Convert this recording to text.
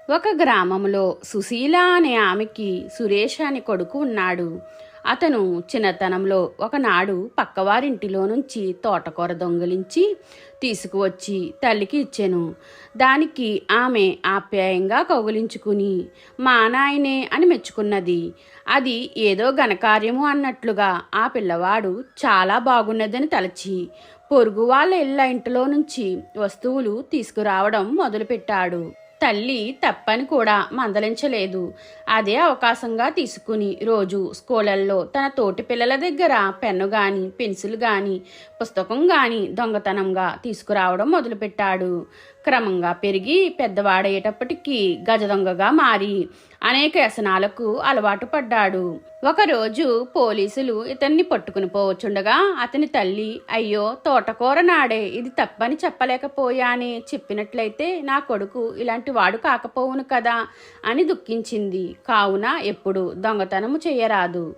ఒక గ్రామంలో సుశీల అనే ఆమెకి సురేష్ అనే కొడుకు ఉన్నాడు. అతను చిన్నతనంలో ఒకనాడు పక్కవారింటిలో నుంచి తోటకూర దొంగిలించి తీసుకువచ్చి తల్లికి ఇచ్చెను. దానికి ఆమె ఆప్యాయంగా కౌగిలించుకుని మా నాయనే అని మెచ్చుకున్నది. అది ఏదో ఘనకార్యము అన్నట్లుగా ఆ పిల్లవాడు చాలా బాగున్నదని తలచి పొరుగు వాళ్ళ ఇళ్ళ ఇంటిలో నుంచి వస్తువులు తీసుకురావడం మొదలుపెట్టాడు. తల్లి తప్పని కూడా మందలించలేదు. అదే అవకాశంగా తీసుకుని రోజు స్కూళ్ళల్లో తన తోటి పిల్లల దగ్గర పెన్ను గాని పెన్సిల్ గాని పుస్తకం గాని దొంగతనంగా తీసుకురావడం మొదలుపెట్టాడు. క్రమంగా పెరిగి పెద్దవాడయ్యేటప్పటికీ గజ దొంగగా మారి అనేక వ్యసనాలకు అలవాటు పడ్డాడు. ఒకరోజు పోలీసులు ఇతన్ని పట్టుకుని పోవచ్చుండగా అతని తల్లి, అయ్యో తోటకూర నాడే, ఇది తప్పని చెప్పలేకపోయానే, చెప్పినట్లయితే నా కొడుకు ఇలాంటి వాడు కాకపోవును కదా అని దుఃఖించింది. కావున ఎప్పుడు దొంగతనము చేయరాదు.